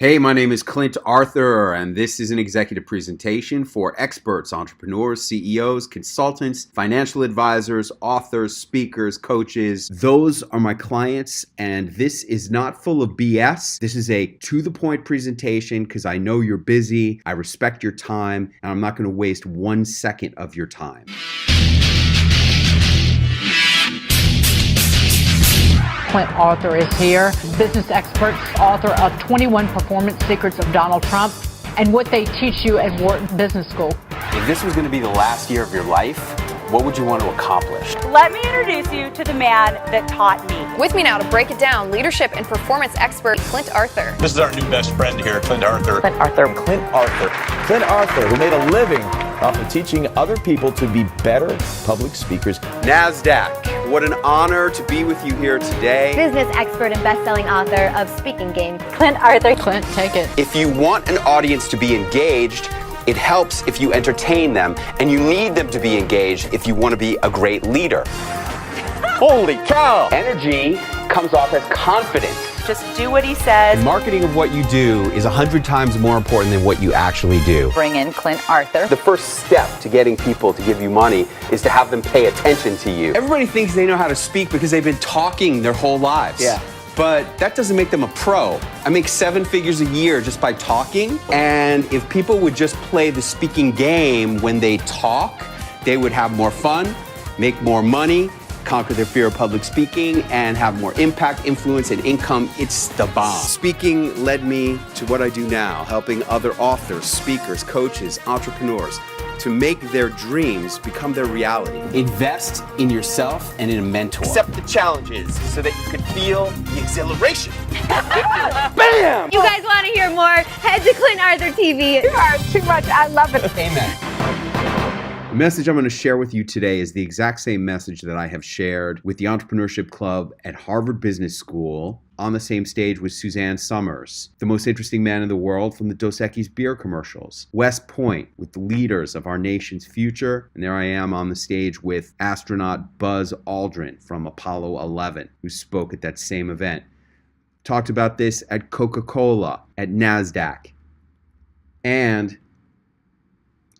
Hey, my name is Clint Arthur, and this is an executive presentation for experts, entrepreneurs, CEOs, consultants, financial advisors, authors, speakers, coaches. Those are my clients, and this is not full of BS. This is a to-the-point presentation because I know you're busy, I respect your time, and I'm not going to waste 1 second of your time. Clint Arthur is here, business expert, author of 21 Performance Secrets of Donald Trump, and what they teach you at Wharton Business School. If this was going to be the last year of your life, what would you want to accomplish? Let me introduce you to the man that taught me. With me now to break it down, leadership and performance expert Clint Arthur. This is our new best friend here, Clint Arthur. Clint Arthur. Clint Arthur. Clint Arthur, who made a living off of teaching other people to be better public speakers. NASDAQ, what an honor to be with you here today. Business expert and best-selling author of Speaking Game. Clint Arthur. Clint, take it. If you want an audience to be engaged, it helps if you entertain them, and you need them to be engaged if you want to be a great leader. Holy cow! Energy comes off as confidence. Just do what he says. Marketing of what you do is 100 times more important than what you actually do. Bring in Clint Arthur. The first step to getting people to give you money is to have them pay attention to you. Everybody thinks they know how to speak because they've been talking their whole lives. Yeah. But that doesn't make them a pro. I make 7 figures a year just by talking. And if people would just play the speaking game when they talk, they would have more fun, make more money, conquer their fear of public speaking, and have more impact, influence, and income. It's the bomb. Speaking led me to what I do now, helping other authors, speakers, coaches, entrepreneurs to make their dreams become their reality. Invest in yourself and in a mentor. Accept the challenges so that you can feel the exhilaration. Bam! You guys want to hear more? Head to Clint Arthur TV. You are too much. I love it. Amen. The message I'm going to share with you today is the exact same message that I have shared with the Entrepreneurship Club at Harvard Business School on the same stage with Suzanne Summers, the most interesting man in the world from the Dos Equis beer commercials, West Point with the leaders of our nation's future, and there I am on the stage with astronaut Buzz Aldrin from Apollo 11, who spoke at that same event. Talked about this at Coca-Cola, at NASDAQ, and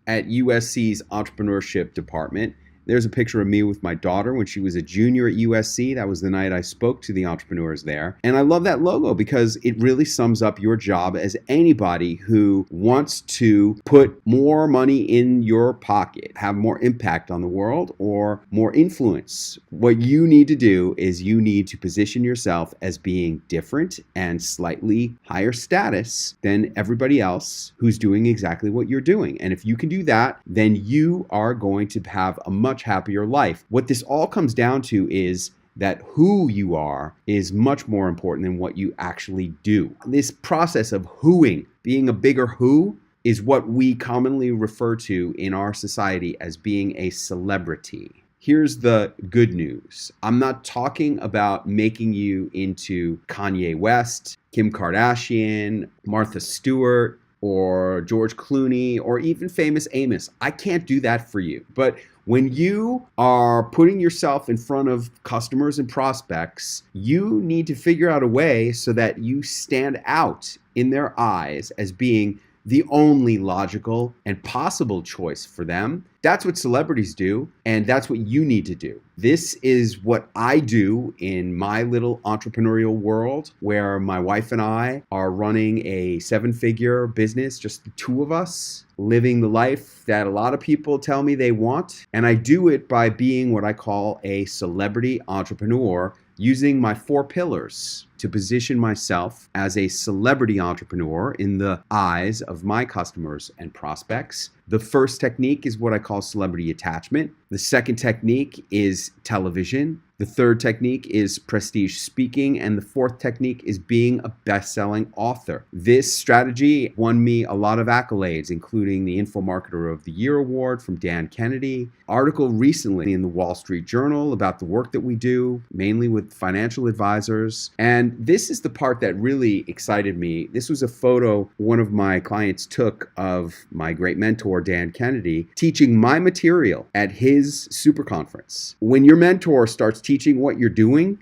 at USC's entrepreneurship department. There's a picture of me with my daughter when she was a junior at USC. That was the night I spoke to the entrepreneurs there. And I love that logo because it really sums up your job as anybody who wants to put more money in your pocket, have more impact on the world, or more influence. What you need to do is you need to position yourself as being different and slightly higher status than everybody else who's doing exactly what you're doing. And if you can do that, then you are going to have a much happier life. What this all comes down to is that who you are is much more important than what you actually do. This process of whoing, being a bigger who, is what we commonly refer to in our society as being a celebrity. Here's the good news. I'm not talking about making you into Kanye West, Kim Kardashian, Martha Stewart, or George Clooney, or even famous Amos. I can't do that for you. But when you are putting yourself in front of customers and prospects, you need to figure out a way so that you stand out in their eyes as being the only logical and possible choice for them. That's what celebrities do, and that's what you need to do. This is what I do in my little entrepreneurial world, where my wife and I are running a 7-figure business, just the two of us, living the life that a lot of people tell me they want. And I do it by being what I call a celebrity entrepreneur, using my 4 pillars to position myself as a celebrity entrepreneur in the eyes of my customers and prospects. The first technique is what I call celebrity attachment. The second technique is television. The third technique is prestige speaking. And the fourth technique is being a best-selling author. This strategy won me a lot of accolades, including the Infomarketer of the Year award from Dan Kennedy, article recently in the Wall Street Journal about the work that we do, mainly with financial advisors. And this is the part that really excited me. This was a photo one of my clients took of my great mentor, Dan Kennedy, teaching my material at his super conference. When your mentor starts teaching what you're doing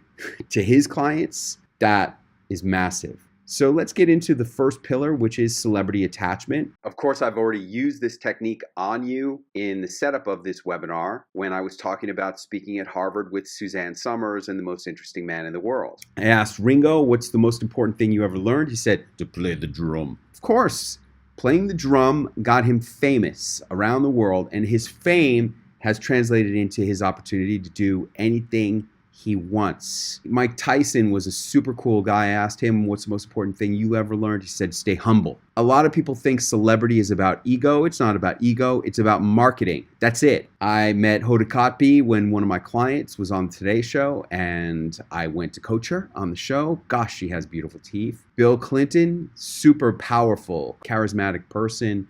to his clients, that is massive. So let's get into the first pillar, which is celebrity attachment. Of course, I've already used this technique on you in the setup of this webinar when I was talking about speaking at Harvard with Suzanne Summers and the most interesting man in the world. I asked Ringo, what's the most important thing you ever learned? He said, to play the drum. Of course, playing the drum got him famous around the world, and his fame has translated into his opportunity to do anything he wants. Mike Tyson was a super cool guy. I asked him, what's the most important thing you ever learned? He said, stay humble. A lot of people think celebrity is about ego. It's not about ego. It's about marketing. That's it. I met Hoda Kotb when one of my clients was on the Today Show, and I went to coach her on the show. Gosh, she has beautiful teeth. Bill Clinton, super powerful, charismatic person.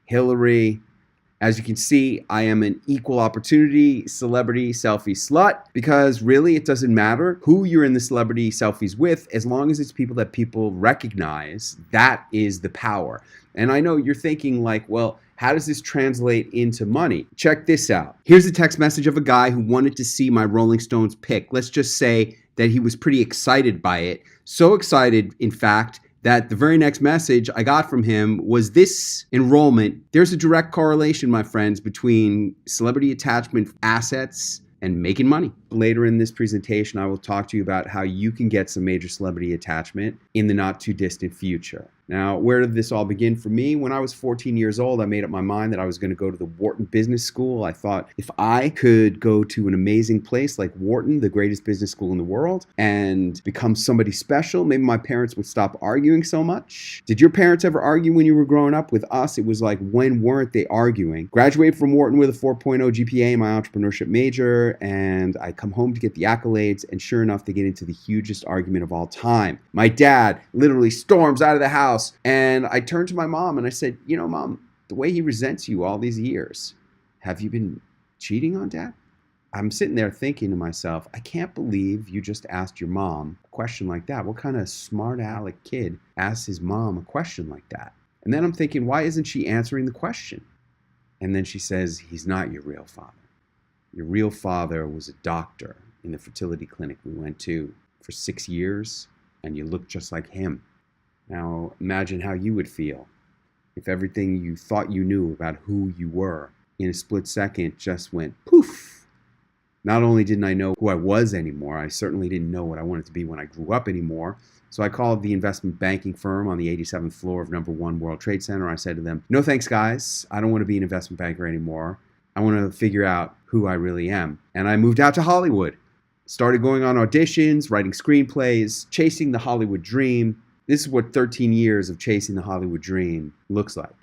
Hillary. As you can see, I am an equal opportunity celebrity selfie slut because really it doesn't matter who you're in the celebrity selfies with as long as it's people that people recognize. That is the power. And I know you're thinking like, well, how does this translate into money? Check this out. Here's a text message of a guy who wanted to see my Rolling Stones pic. Let's just say that he was pretty excited by it. So excited, in fact, that the very next message I got from him was this enrollment. There's a direct correlation, my friends, between celebrity attachment assets and making money. Later in this presentation, I will talk to you about how you can get some major celebrity attachment in the not too distant future. Now, where did this all begin for me? When I was 14 years old, I made up my mind that I was going to go to the Wharton Business School. I thought if I could go to an amazing place like Wharton, the greatest business school in the world, and become somebody special, maybe my parents would stop arguing so much. Did your parents ever argue when you were growing up? With us, it was like, when weren't they arguing? Graduated from Wharton with a 4.0 GPA in my entrepreneurship major, and I come home to get the accolades, and sure enough, they get into the hugest argument of all time. My dad literally storms out of the house, and I turned to my mom and I said, you know, Mom, the way he resents you all these years, have you been cheating on Dad? I'm sitting there thinking to myself, I can't believe you just asked your mom a question like that. What kind of smart aleck kid asks his mom a question like that? And then I'm thinking, why isn't she answering the question? And then she says, he's not your real father. Your real father was a doctor in the fertility clinic we went to for 6 years, and you look just like him. Now, imagine how you would feel if everything you thought you knew about who you were in a split second just went poof. Not only didn't I know who I was anymore, I certainly didn't know what I wanted to be when I grew up anymore. So I called the investment banking firm on the 87th floor of number 1 World Trade Center. I said to them, no thanks, guys. I don't want to be an investment banker anymore. I want to figure out who I really am. And I moved out to Hollywood. Started going on auditions, writing screenplays, chasing the Hollywood dream. This is what 13 years of chasing the Hollywood dream looks like.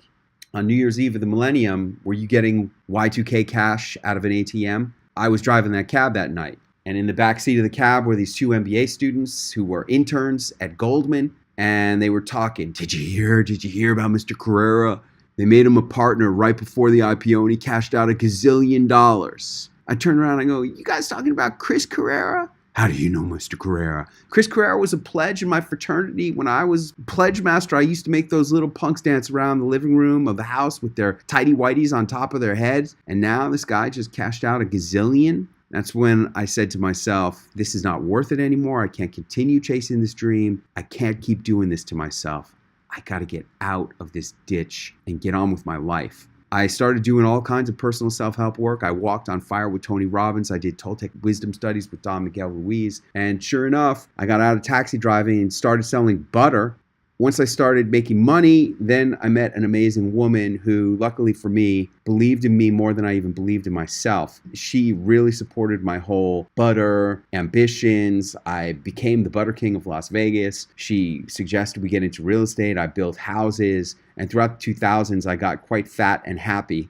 On New Year's Eve of the millennium, were you getting Y2K cash out of an ATM? I was driving that cab that night. And in the back seat of the cab were these 2 MBA students who were interns at Goldman. And they were talking, Did you hear about Mr. Carrera? They made him a partner right before the IPO and he cashed out $1 gazillion. I turned around and I go, you guys talking about Chris Carrera? How do you know Mr. Carrera? Chris Carrera was a pledge in my fraternity. When I was pledge master, I used to make those little punks dance around the living room of the house with their tighty whities on top of their heads. And now this guy just cashed out $1 gazillion. That's when I said to myself, this is not worth it anymore. I can't continue chasing this dream. I can't keep doing this to myself. I got to get out of this ditch and get on with my life. I started doing all kinds of personal self-help work. I walked on fire with Tony Robbins. I did Toltec wisdom studies with Don Miguel Ruiz. And sure enough, I got out of taxi driving and started selling butter. Once I started making money, then I met an amazing woman who, luckily for me, believed in me more than I even believed in myself. She really supported my whole butter ambitions. I became the butter king of Las Vegas. She suggested we get into real estate. I built houses. And throughout the 2000s, I got quite fat and happy.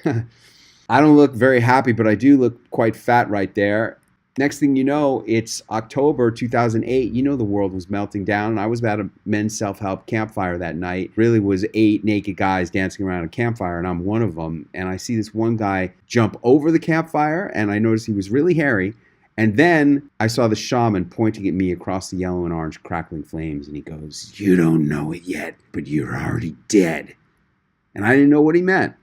I don't look very happy, but I do look quite fat right there. Next thing you know, it's October 2008. You know the world was melting down. And I was at a men's self-help campfire that night. Really was 8 naked guys dancing around a campfire, and I'm one of them. And I see this one guy jump over the campfire, and I noticed he was really hairy. And then I saw the shaman pointing at me across the yellow and orange crackling flames, and he goes, "You don't know it yet, but you're already dead." And I didn't know what he meant.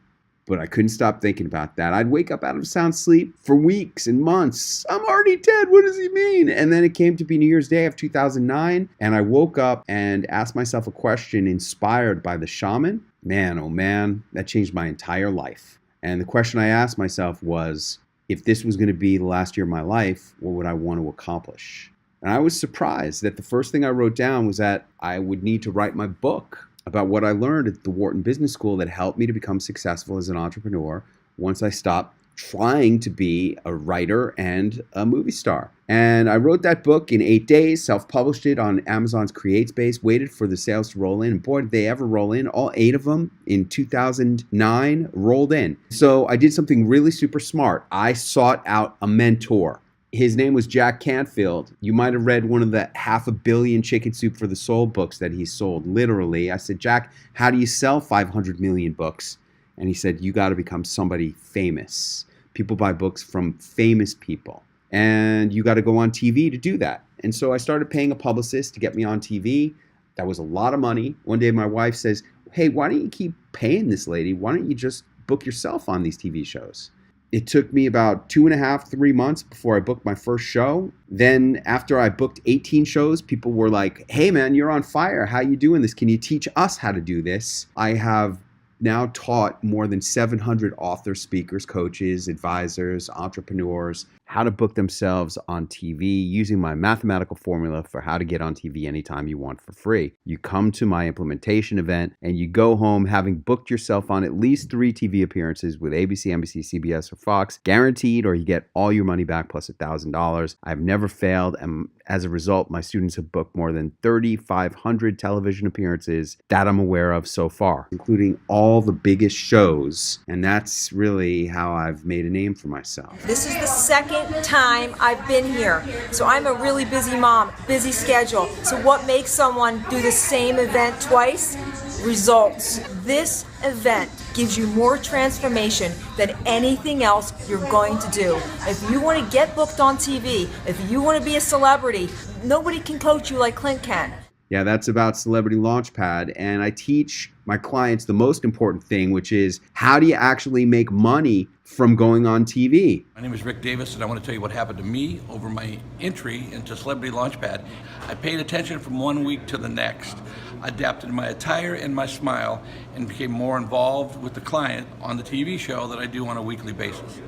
But I couldn't stop thinking about that. I'd wake up out of sound sleep for weeks and months. I'm already dead. What does he mean? And then it came to be New Year's Day of 2009, and I woke up and asked myself a question inspired by the Shaman. Man, oh man, that changed my entire life. And the question I asked myself was, if this was going to be the last year of my life, what would I want to accomplish? And I was surprised that the first thing I wrote down was that I would need to write my book about what I learned at the Wharton Business School that helped me to become successful as an entrepreneur once I stopped trying to be a writer and a movie star. And I wrote that book in 8 days, self-published it on Amazon's CreateSpace, waited for the sales to roll in. And boy, did they ever roll in. All 8 of them in 2009 rolled in. So I did something really super smart. I sought out a mentor. His name was Jack Canfield. You might have read one of the 500 million Chicken Soup for the Soul books that he sold. Literally, I said, Jack, how do you sell 500 million books? And he said, you got to become somebody famous. People buy books from famous people. And you got to go on TV to do that. And so I started paying a publicist to get me on TV. That was a lot of money. One day my wife says, hey, why don't you keep paying this lady? Why don't you just book yourself on these TV shows? It took me about 2.5, 3 months before I booked my first show. Then after I booked 18 shows, people were like, hey man, you're on fire. How you doing this? Can you teach us how to do this? I have now taught more than 700 authors, speakers, coaches, advisors, entrepreneurs how to book themselves on TV using my mathematical formula for how to get on TV anytime you want for free. You come to my implementation event and you go home having booked yourself on at least 3 TV appearances with ABC, NBC, CBS, or Fox, guaranteed, or you get all your money back plus $1,000. I've never failed, and as a result, my students have booked more than 3,500 television appearances that I'm aware of so far, including all the biggest shows, and that's really how I've made a name for myself. This is the second time I've been here, so I'm a really busy mom, busy schedule. So what makes someone do the same event twice? Results. This event gives you more transformation than anything else you're going to do. If you want to get booked on TV, if you want to be a celebrity, nobody can coach you like Clint can. Yeah, that's about Celebrity Launchpad. And I teach my clients the most important thing, which is how do you actually make money from going on TV? My name is Rick Davis, and I want to tell you what happened to me over my entry into Celebrity Launchpad. I paid attention from one week to the next, adapted my attire and my smile, and became more involved with the client on the TV show that I do on a weekly basis.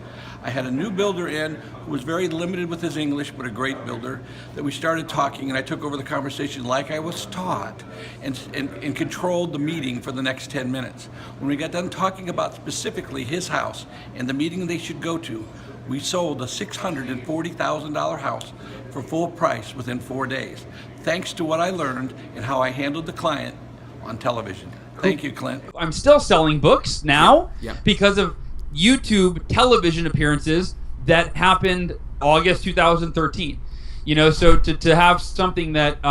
I had a new builder in who was very limited with his English, but a great builder, that we started talking, and I took over the conversation like I was taught and controlled the meeting for the next 10 minutes. When we got done talking about specifically his house and the meeting they should go to, we sold a $640,000 house for full price within 4 days, thanks to what I learned and how I handled the client on television. Thank you, Clint. I'm still selling books now because of YouTube television appearances that happened August 2013. You know, so to have something that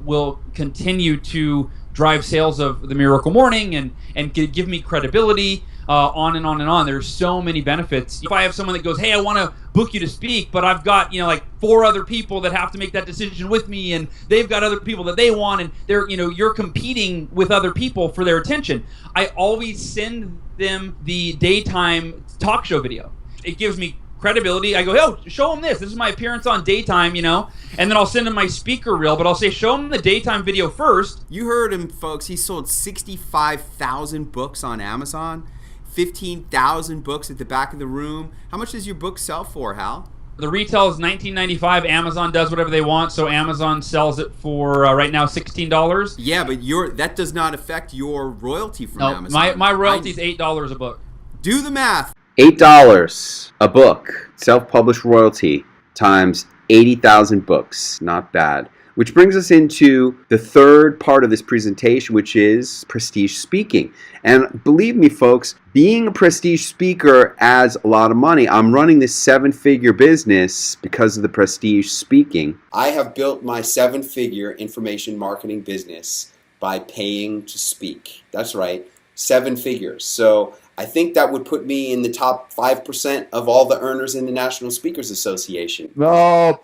will continue to drive sales of the Miracle Morning and give me credibility, on and on and on. There's so many benefits. If I have someone that goes, hey, I want to book you to speak, but I've got, like 4 other people that have to make that decision with me, and they've got other people that they want, and they're, you're competing with other people for their attention. I always send them the daytime talk show video. It gives me credibility. I go, oh, show them this. This is my appearance on daytime, and then I'll send them my speaker reel, but I'll say, show them the daytime video first. You heard him, folks. He sold 65,000 books on Amazon, 15,000 books at the back of the room. How much does your book sell for, Hal? The retail is $19.95. Amazon does whatever they want, so Amazon sells it for right now $16. Yeah, but that does not affect your royalty from Amazon. My royalty is $8 a book. Do the math. $8 a book, self-published royalty, times 80,000 books. Not bad. Which brings us into the third part of this presentation, which is prestige speaking. And believe me, folks, being a prestige speaker adds a lot of money. I'm running this 7-figure business because of the prestige speaking. I have built my 7-figure information marketing business by paying to speak. That's right, 7 figures. So I think that would put me in the top 5% of all the earners in the National Speakers Association. No,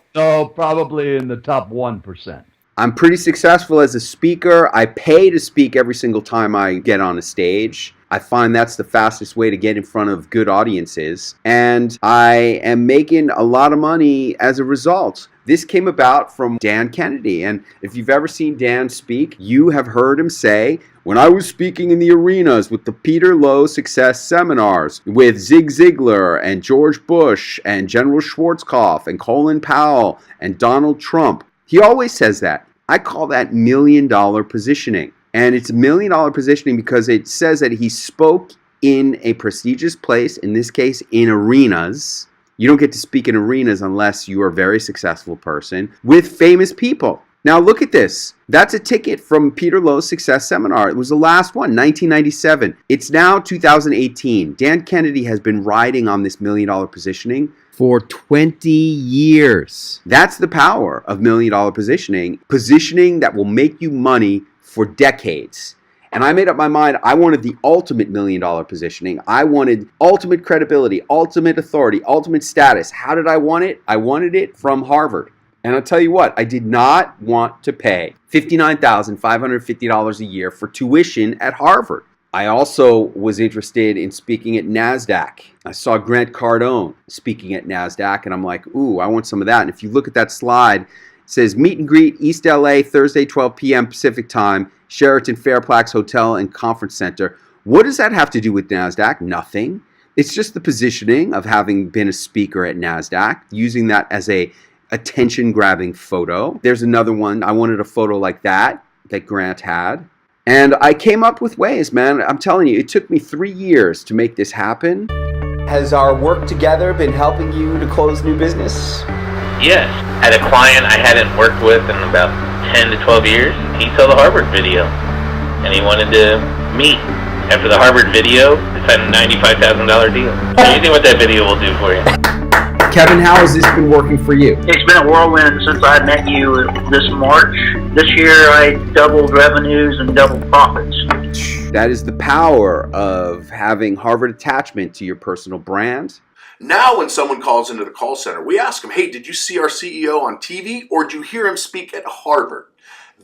probably in the top 1%. I'm pretty successful as a speaker. I pay to speak every single time I get on a stage. I find that's the fastest way to get in front of good audiences. And I am making a lot of money as a result. This came about from Dan Kennedy. And if you've ever seen Dan speak, you have heard him say, when I was speaking in the arenas with the Peter Lowe Success Seminars with Zig Ziglar and George Bush and General Schwarzkopf and Colin Powell and Donald Trump, he always says that. I call that $1 million positioning. And it's $1 million positioning because it says that he spoke in a prestigious place, in this case, in arenas. You don't get to speak in arenas unless you are a very successful person with famous people. Now look at this. That's a ticket from Peter Lowe's Success Seminar. It was the last one, 1997. It's now 2018. Dan Kennedy has been riding on this $1 million positioning for 20 years. That's the power of $1 million positioning. Positioning that will make you money for decades. And I made up my mind, I wanted the ultimate $1 million positioning. I wanted ultimate credibility, ultimate authority, ultimate status. How did I want it? I wanted it from Harvard. And I'll tell you what, I did not want to pay $59,550 a year for tuition at Harvard. I also was interested in speaking at NASDAQ. I saw Grant Cardone speaking at NASDAQ, and I'm like, ooh, I want some of that. And if you look at that slide, it says meet and greet East LA, Thursday, 12 p.m. Pacific time, Sheraton Fairplex Hotel and Conference Center. What does that have to do with NASDAQ? Nothing. It's just the positioning of having been a speaker at NASDAQ, using that as a attention-grabbing photo. There's another one. I wanted a photo like that Grant had. And I came up with ways, man. I'm telling you, it took me 3 years to make this happen. Has our work together been helping you to close new business? Yes. I had a client I hadn't worked with in about 10 to 12 years. He saw the Harvard video, and he wanted to meet. After the Harvard video, they signed a $95,000 deal. So you think what that video will do for you? Kevin, how has this been working for you? It's been a whirlwind since I met you this March. This year I doubled revenues and doubled profits. That is the power of having Harvard attachment to your personal brand. Now when someone calls into the call center, we ask them, hey, did you see our CEO on TV or did you hear him speak at Harvard?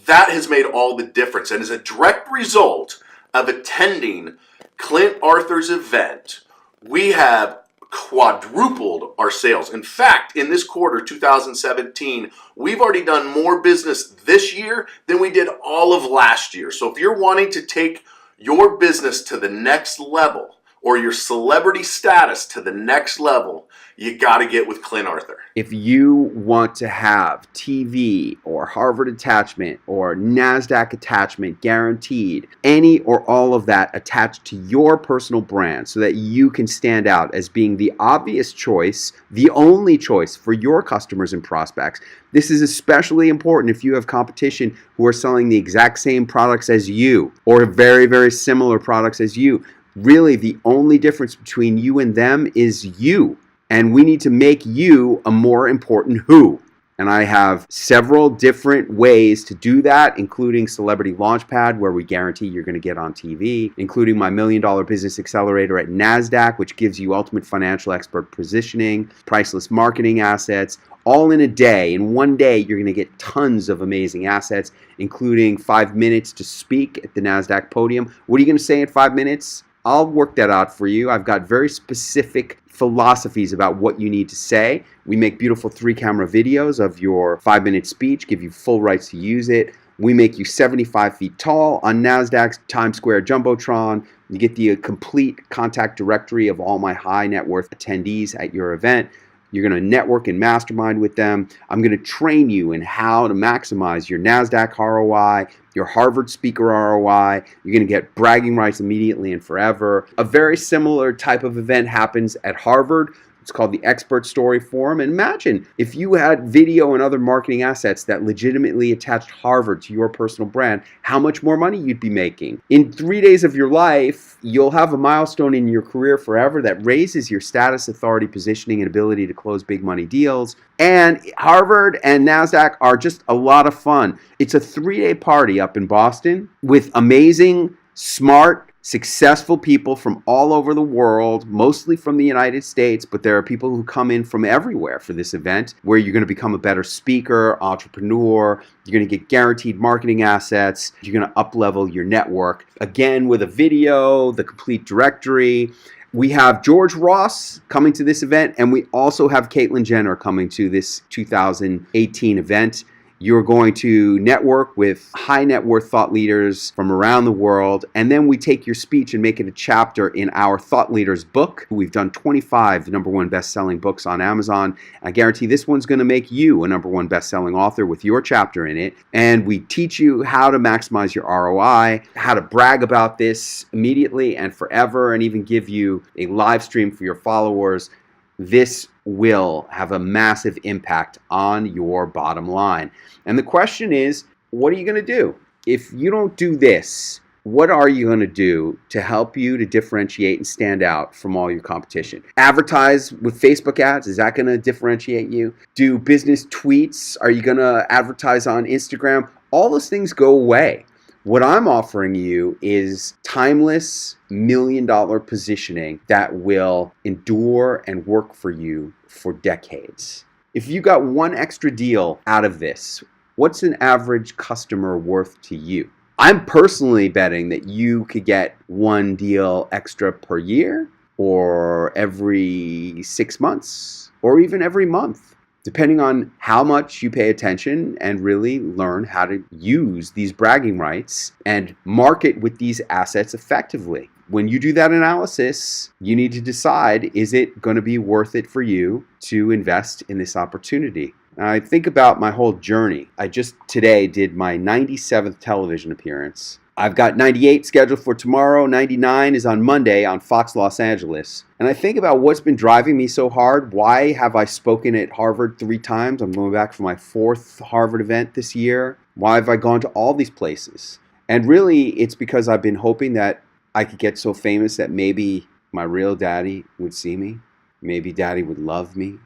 That has made all the difference and is a direct result of attending Clint Arthur's event. We have quadrupled our sales. In fact, in this quarter, 2017, we've already done more business this year than we did all of last year. So if you're wanting to take your business to the next level or your celebrity status to the next level, you got to get with Clint Arthur. If you want to have TV or Harvard attachment or NASDAQ attachment guaranteed, any or all of that attached to your personal brand so that you can stand out as being the obvious choice, the only choice for your customers and prospects. This is especially important if you have competition who are selling the exact same products as you or very, very similar products as you. Really, the only difference between you and them is you. And we need to make you a more important who. And I have several different ways to do that, including Celebrity Launchpad, where we guarantee you're going to get on TV, including my $1 Million Business Accelerator at NASDAQ, which gives you ultimate financial expert positioning, priceless marketing assets, all in a day. In one day, you're going to get tons of amazing assets, including 5 minutes to speak at the NASDAQ podium. What are you going to say in 5 minutes? I'll work that out for you. I've got very specific philosophies about what you need to say. We make beautiful 3-camera videos of your 5-minute speech, give you full rights to use it. We make you 75 feet tall on NASDAQ's Times Square Jumbotron. You get the complete contact directory of all my high net worth attendees at your event. You're going to network and mastermind with them. I'm going to train you in how to maximize your NASDAQ ROI, your Harvard speaker ROI. You're going to get bragging rights immediately and forever. A very similar type of event happens at Harvard. It's called the Expert Story Forum. And imagine if you had video and other marketing assets that legitimately attached Harvard to your personal brand, how much more money you'd be making. In 3 days of your life, you'll have a milestone in your career forever that raises your status, authority, positioning, and ability to close big money deals. And Harvard and NASDAQ are just a lot of fun. It's a 3-day party up in Boston with amazing, smart, successful people from all over the world, mostly from the United States, but there are people who come in from everywhere for this event where you're going to become a better speaker, entrepreneur, you're going to get guaranteed marketing assets, you're going to up-level your network. Again, with a video, the complete directory. We have George Ross coming to this event, and we also have Caitlyn Jenner coming to this 2018 event. You're going to network with high net worth thought leaders from around the world, and then we take your speech and make it a chapter in our Thought Leaders book. We've done 25 #1 best-selling books on Amazon. I guarantee this one's going to make you a #1 best-selling author with your chapter in it. And we teach you how to maximize your ROI, how to brag about this immediately and forever, and even give you a live stream for your followers. This will have a massive impact on your bottom line. And the question is, what are you going to do? If you don't do this, what are you going to do to help you to differentiate and stand out from all your competition? Advertise with Facebook ads? Is that going to differentiate you? Do business tweets? Are you going to advertise on Instagram? All those things go away. What I'm offering you is timeless $1 million positioning that will endure and work for you for decades. If you got one extra deal out of this, what's an average customer worth to you? I'm personally betting that you could get one deal extra per year, or every 6 months, or even every month, depending on how much you pay attention and really learn how to use these bragging rights and market with these assets effectively. When you do that analysis, you need to decide, is it going to be worth it for you to invest in this opportunity? I think about my whole journey. I just today did my 97th television appearance. I've got 98 scheduled for tomorrow. 99 is on Monday on Fox Los Angeles. And I think about what's been driving me so hard. Why have I spoken at Harvard 3 times? I'm going back for my 4th Harvard event this year. Why have I gone to all these places? And really, it's because I've been hoping that I could get so famous that maybe my real daddy would see me. Maybe daddy would love me.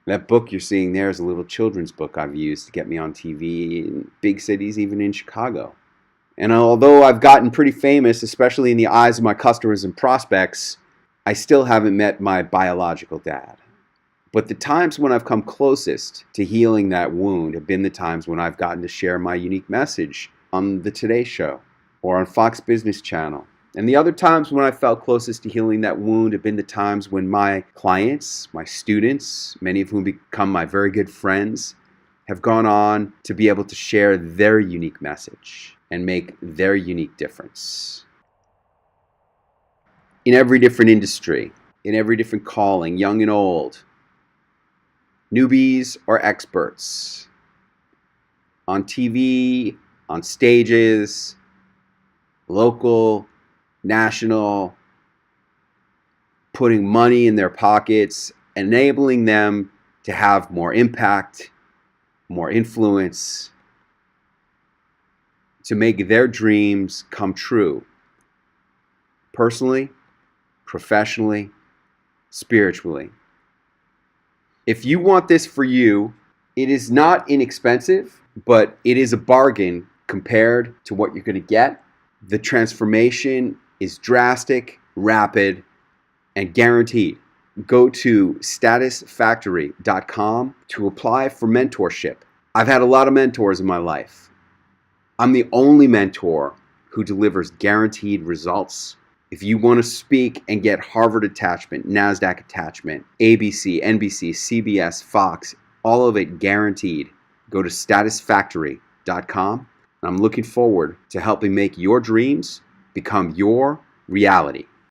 That book you're seeing there is a little children's book I've used to get me on TV in big cities, even in Chicago. And although I've gotten pretty famous, especially in the eyes of my customers and prospects, I still haven't met my biological dad. But the times when I've come closest to healing that wound have been the times when I've gotten to share my unique message on the Today Show or on Fox Business Channel. And the other times when I felt closest to healing that wound have been the times when my clients, my students, many of whom become my very good friends, have gone on to be able to share their unique message and make their unique difference. In every different industry, in every different calling, young and old, newbies or experts, on TV, on stages, local, national, putting money in their pockets, enabling them to have more impact, more influence, to make their dreams come true, personally, professionally, spiritually. If you want this for you, it is not inexpensive, but it is a bargain compared to what you're going to get. The transformation is drastic, rapid, and guaranteed. Go to statusfactory.com to apply for mentorship. I've had a lot of mentors in my life. I'm the only mentor who delivers guaranteed results. If you want to speak and get Harvard attachment, NASDAQ attachment, ABC, NBC, CBS, Fox, all of it guaranteed, go to statusfactory.com. I'm looking forward to helping make your dreams become your reality.